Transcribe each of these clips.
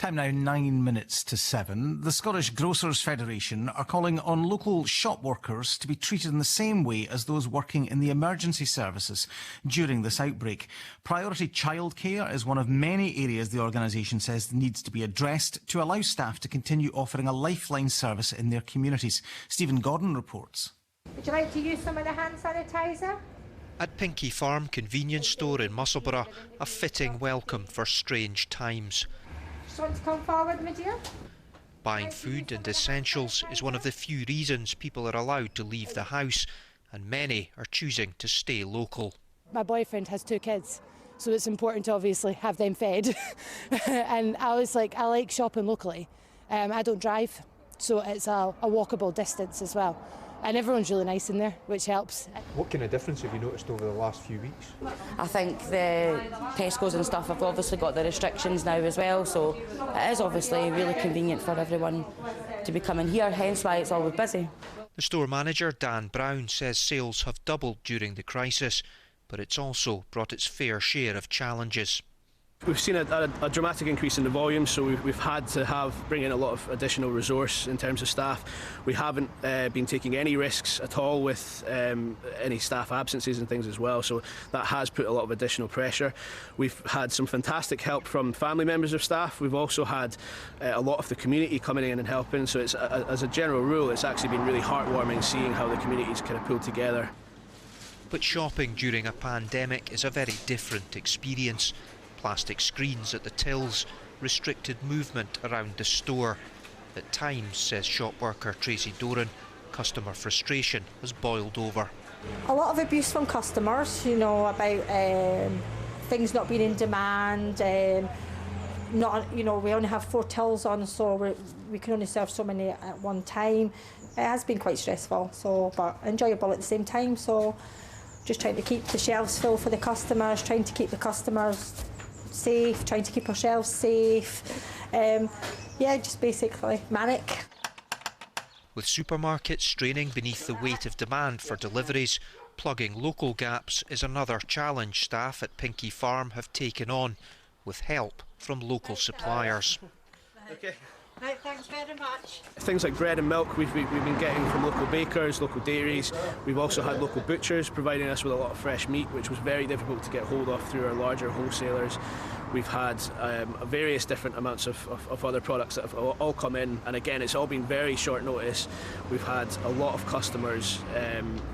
Time now 9 minutes to 7. The Scottish Grocers Federation are calling on local shop workers to be treated in the same way as those working in the emergency services during this outbreak. Priority childcare is one of many areas the organisation says needs to be addressed to allow staff to continue offering a lifeline service in their communities. Stephen Gordon reports. Would you like to use some of the hand sanitiser? At Pinkie Farm convenience store in Musselburgh, a fitting welcome for strange times. Just want to come forward, my dear? Buying food and essentials is one of the few reasons people are allowed to leave the house, and many are choosing to stay local. My boyfriend has 2 kids, so it's important to obviously have them fed. And I was like, I like shopping locally. I don't drive, so it's a walkable distance as well. And everyone's really nice in there, which helps. What kind of difference have you noticed over the last few weeks? I think the Tesco's and stuff have obviously got the restrictions now as well, so it is obviously really convenient for everyone to be coming here, hence why it's always busy. The store manager, Dan Brown, says sales have doubled during the crisis, but it's also brought its fair share of challenges. We've seen a dramatic increase in the volume, so we've had to bring in a lot of additional resource in terms of staff. We haven't been taking any risks at all with any staff absences and things as well, so that has put a lot of additional pressure. We've had some fantastic help from family members of staff. We've also had a lot of the community coming in and helping, so it's, as a general rule, it's actually been really heartwarming seeing how the community's kind of pulled together. But shopping during a pandemic is a very different experience. Plastic screens at the tills, restricted movement around the store. At times, says shop worker Tracy Doran, customer frustration has boiled over. A lot of abuse from customers, you know, about things not being in demand. We only have 4 tills on, so we can only serve so many at one time. It has been quite stressful, but enjoyable at the same time. So, just trying to keep the shelves full for the customers, trying to keep the customers safe, trying to keep ourselves safe. Just basically manic. With supermarkets straining beneath the weight of demand for deliveries, plugging local gaps is another challenge staff at Pinkie Farm have taken on, with help from local suppliers. Okay. Right, thanks very much. Things like bread and milk we've been getting from local bakers, local dairies. We've also had local butchers providing us with a lot of fresh meat, which was very difficult to get hold of through our larger wholesalers. We've had various different amounts of other products that have all come in, and again, it's all been very short notice. We've had a lot of customers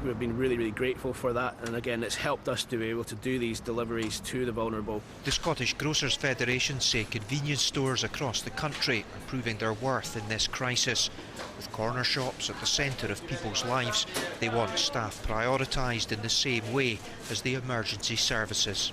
who have been really, really grateful for that, and again, it's helped us to be able to do these deliveries to the vulnerable. The Scottish Grocers Federation say convenience stores across the country are proving their worth in this crisis. With corner shops at the centre of people's lives, they want staff prioritised in the same way as the emergency services.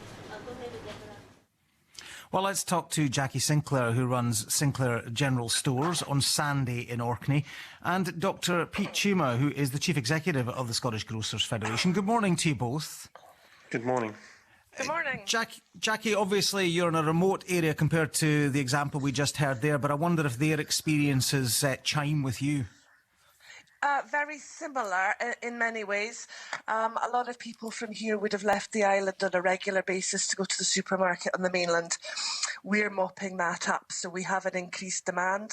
Well, let's talk to Jackie Sinclair, who runs Sinclair General Stores on Sanday in Orkney, and Dr Pete Cheema, who is the Chief Executive of the Scottish Grocers Federation. Good morning to you both. Good morning. Good morning. Jackie, obviously you're in a remote area compared to the example we just heard there, but I wonder if their experiences chime with you. Very similar in many ways. A lot of people from here would have left the island on a regular basis to go to the supermarket on the mainland. We're mopping that up, so we have an increased demand.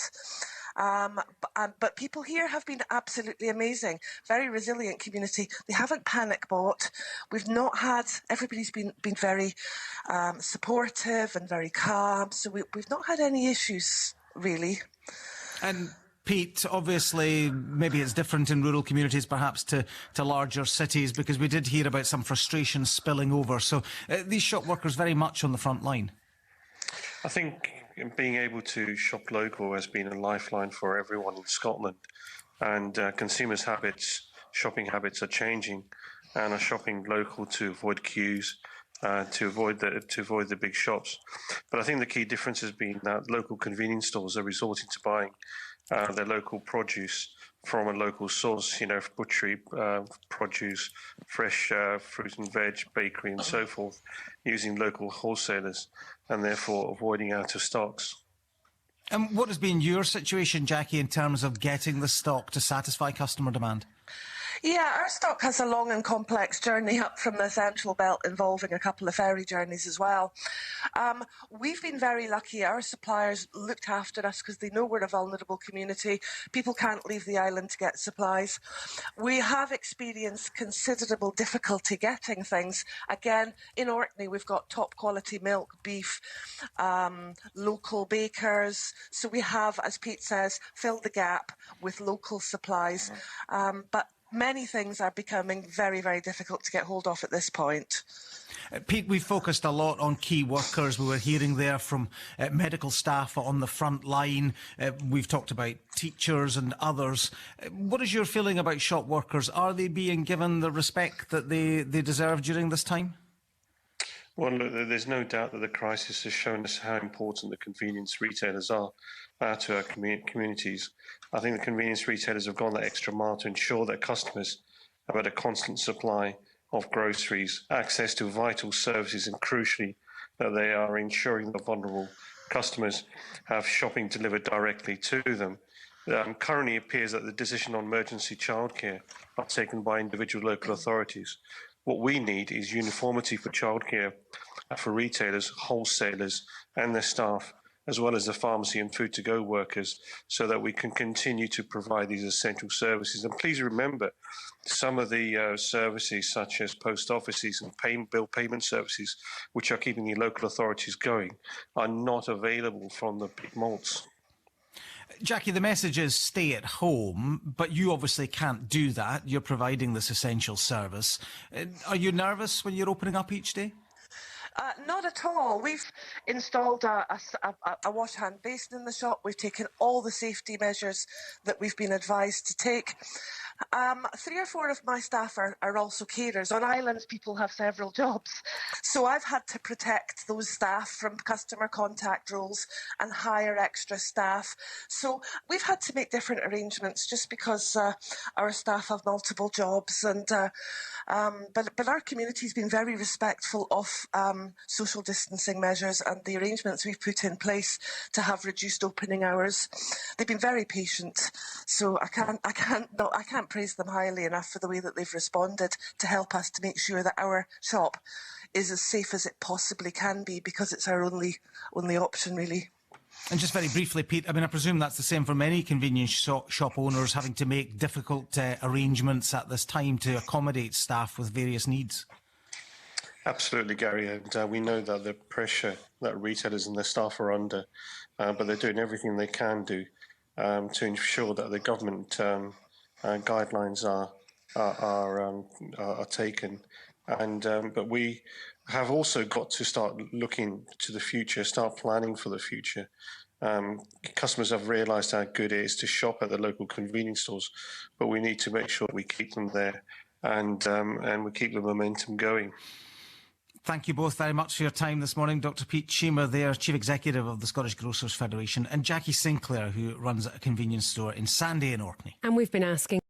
But people here have been absolutely amazing. Very resilient community. They haven't panic bought. We've not had, everybody's been very supportive and very calm. So we've not had any issues, really. And Pete, obviously, maybe it's different in rural communities perhaps to larger cities, because we did hear about some frustration spilling over. So these shop workers very much on the front line. I think being able to shop local has been a lifeline for everyone in Scotland, and consumers' habits, shopping habits are changing and are shopping local to avoid queues, to avoid the big shops. But I think the key difference has been that local convenience stores are resorting to buying their local produce from a local source, butchery, produce, fresh fruit and veg, bakery and so forth, using local wholesalers and therefore avoiding out of stocks. And what has been your situation, Jackie, in terms of getting the stock to satisfy customer demand? Yeah, our stock has a long and complex journey up from the Central Belt, involving a couple of ferry journeys as well. We've been very lucky. Our suppliers looked after us because they know we're a vulnerable community. People can't leave the island to get supplies. We have experienced considerable difficulty getting things. Again, in Orkney, we've got top quality milk, beef, local bakers. So we have, as Pete says, filled the gap with local supplies. But many things are becoming very, very difficult to get hold of at this point. Pete, we've focused a lot on key workers. We were hearing there from medical staff on the front line. We've talked about teachers and others. What is your feeling about shop workers? Are they being given the respect that they deserve during this time? Well, look, there's no doubt that the crisis has shown us how important the convenience retailers are to our communities. I think the convenience retailers have gone that extra mile to ensure that customers have had a constant supply of groceries, access to vital services, and crucially, that they are ensuring that vulnerable customers have shopping delivered directly to them. Currently, it appears that the decision on emergency childcare are taken by individual local authorities. What we need is uniformity for childcare for retailers, wholesalers and their staff, as well as the pharmacy and food-to-go workers, so that we can continue to provide these essential services. And please remember, some of the services, such as post offices and bill payment services, which are keeping the local authorities going, are not available from the big malls. Jackie, the message is stay at home, but you obviously can't do that. You're providing this essential service. Are you nervous when you're opening up each day? Not at all. We've installed a wash hand basin in the shop. We've taken all the safety measures that we've been advised to take. 3 or 4 of my staff are also carers. On islands, people have several jobs. So I've had to protect those staff from customer contact roles and hire extra staff. So we've had to make different arrangements just because our staff have multiple jobs. And but our community's been very respectful of social distancing measures and the arrangements we've put in place to have reduced opening hours. They've been very patient. So I can't praise them highly enough for the way that they've responded to help us to make sure that our shop is as safe as it possibly can be, because it's our only option, really. And just very briefly, Pete, I mean, I presume that's the same for many convenience shop owners, having to make difficult arrangements at this time to accommodate staff with various needs. Absolutely, Gary, and we know that the pressure that retailers and their staff are under, but they're doing everything they can do to ensure that the government guidelines are taken, and but we have also got to start looking to the future, start planning for the future. Customers have realised how good it is to shop at the local convenience stores, but we need to make sure we keep them there and we keep the momentum going. Thank you both very much for your time this morning. Dr. Pete Cheema there, Chief Executive of the Scottish Grocers Federation, and Jackie Sinclair, who runs a convenience store in Sandy in Orkney. And we've been asking